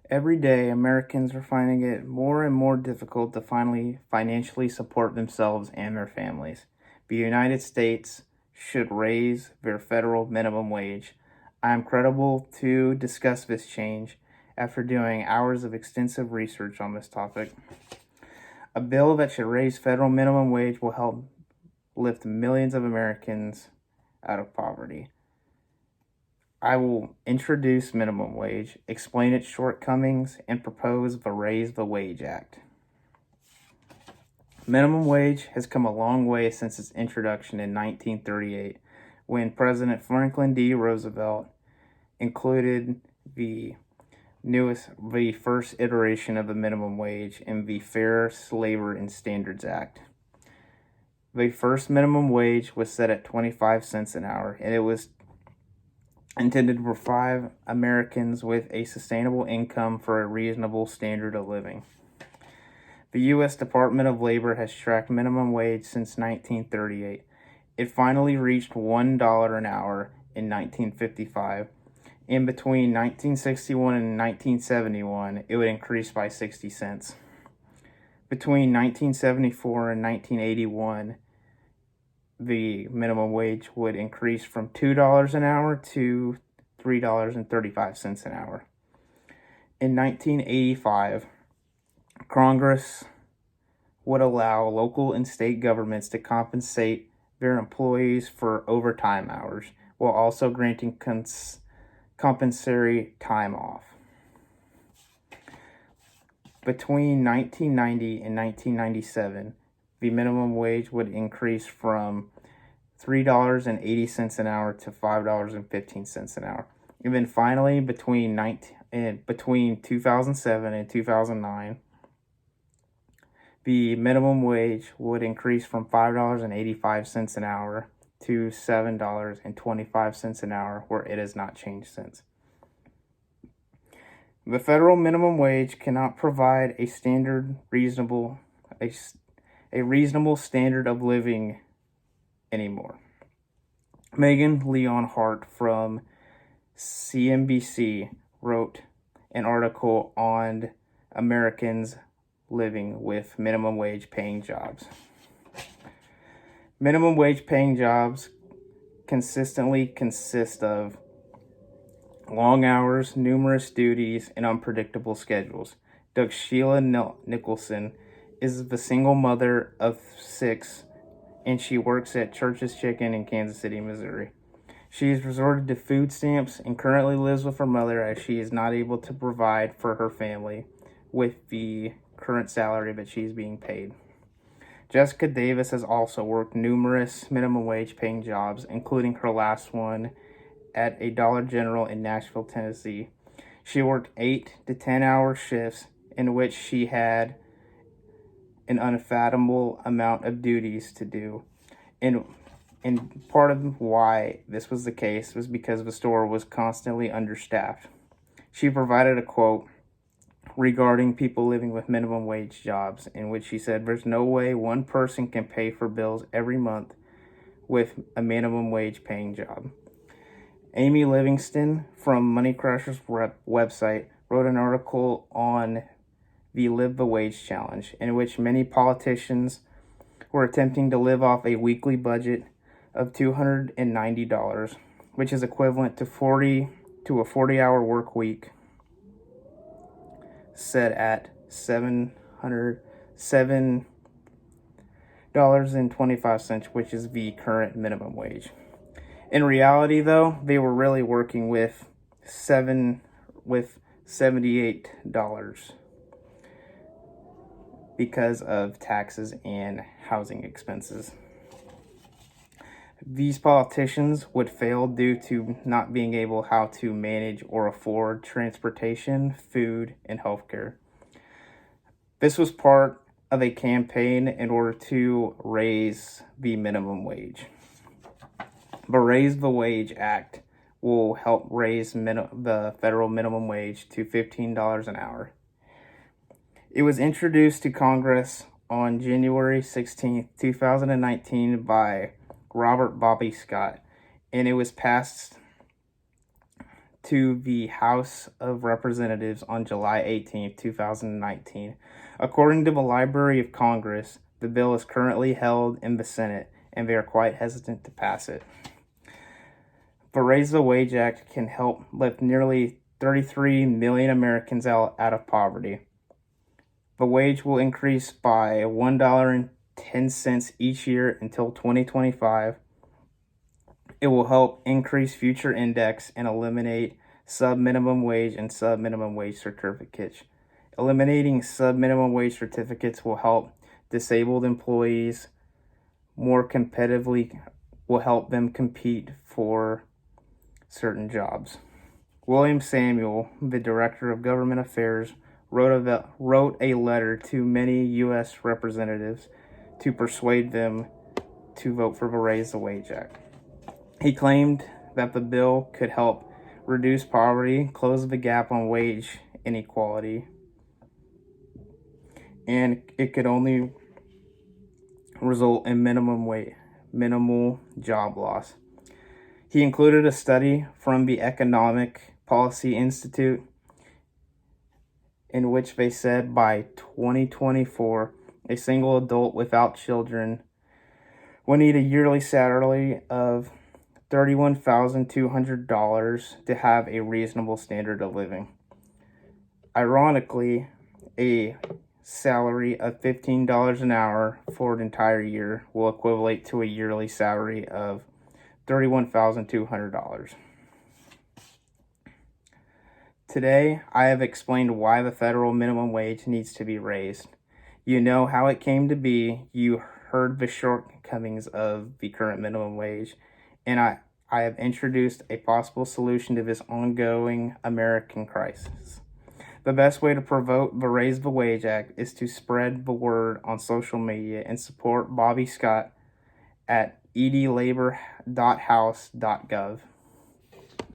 Every day, Americans are finding it more and more difficult to finally financially support themselves and their families. The United States should raise their federal minimum wage. I am credible to discuss this change after doing hours of extensive research on this topic. A bill that should raise federal minimum wage will help lift millions of Americans out of poverty. I will introduce minimum wage, explain its shortcomings, and propose the Raise the Wage Act. Minimum wage has come a long way since its introduction in 1938, when President Franklin D. Roosevelt included the first iteration of the minimum wage in the Fair Labor and Standards Act. The first minimum wage was set at 25 cents an hour, and it was intended to provide Americans with a sustainable income for a reasonable standard of living. The U.S. Department of Labor has tracked minimum wage since 1938. It finally reached $1 an hour in 1955. In between 1961 and 1971, it would increase by 60 cents. Between 1974 and 1981, the minimum wage would increase from $2 an hour to $3.35 an hour. In 1985, Congress would allow local and state governments to compensate their employees for overtime hours, while also granting compensatory time off. Between 1990 and 1997, the minimum wage would increase from $3.80 an hour to $5.15 an hour. And then finally, between 2007 and 2009, the minimum wage would increase from $5.85 an hour to $7.25 an hour, where it has not changed since. The federal minimum wage cannot provide a reasonable standard of living anymore. Megan Leon Hart from CNBC wrote an article on Americans living with minimum wage paying jobs. Minimum wage paying jobs consistently consist of long hours, numerous duties, and unpredictable schedules. Sheila Nicholson is the single mother of 6, and she works at Church's Chicken in Kansas City, Missouri. She has resorted to food stamps and currently lives with her mother, as she is not able to provide for her family with the current salary that she is being paid. Jessica Davis has also worked numerous minimum wage paying jobs, including her last one at a Dollar General in Nashville, Tennessee. She worked 8 to 10 hour shifts in which she had an unfathomable amount of duties to do. And part of why this was the case was because the store was constantly understaffed. She provided a quote regarding people living with minimum wage jobs, in which she said, "There's no way one person can pay for bills every month with a minimum wage paying job." Amy Livingston from Money Crusher's website wrote an article on the Live the Wage Challenge, in which many politicians were attempting to live off a weekly budget of $290, which is equivalent to a 40-hour work week, set at $707.25, which is the current minimum wage. In reality, though, they were really working with $78 because of taxes and housing expenses. These politicians would fail due to not being able how to manage or afford transportation, food, and healthcare. This was part of a campaign in order to raise the minimum wage. The Raise the Wage Act will help raise the federal minimum wage to $15 an hour. It was introduced to Congress on January 16, 2019 by Robert Bobby Scott, and it was passed to the House of Representatives on July 18, 2019. According to the Library of Congress, the bill is currently held in the Senate, and they are quite hesitant to pass it. The Raise the Wage Act can help lift nearly 33 million Americans out of poverty. The wage will increase by $1.10 each year until 2025. It will help increase future index and eliminate sub-minimum wage and sub-minimum wage certificates. Eliminating sub-minimum wage certificates will help disabled employees more competitively, will help them compete for certain jobs. William Samuel, the Director of Government Affairs, wrote a letter to many U.S. representatives to persuade them to vote for the Raise the Wage Act. He claimed that the bill could help reduce poverty, close the gap on wage inequality, and it could only result in minimal job loss. He included a study from the Economic Policy Institute in which they said by 2024, a single adult without children will need a yearly salary of $31,200 to have a reasonable standard of living. Ironically, a salary of $15 an hour for an entire year will equivalent to a yearly salary of $31,200. Today, I have explained why the federal minimum wage needs to be raised. You know how it came to be. You heard the shortcomings of the current minimum wage, and I have introduced a possible solution to this ongoing American crisis. The best way to promote the Raise the Wage Act is to spread the word on social media and support Bobby Scott at edlabor.house.gov.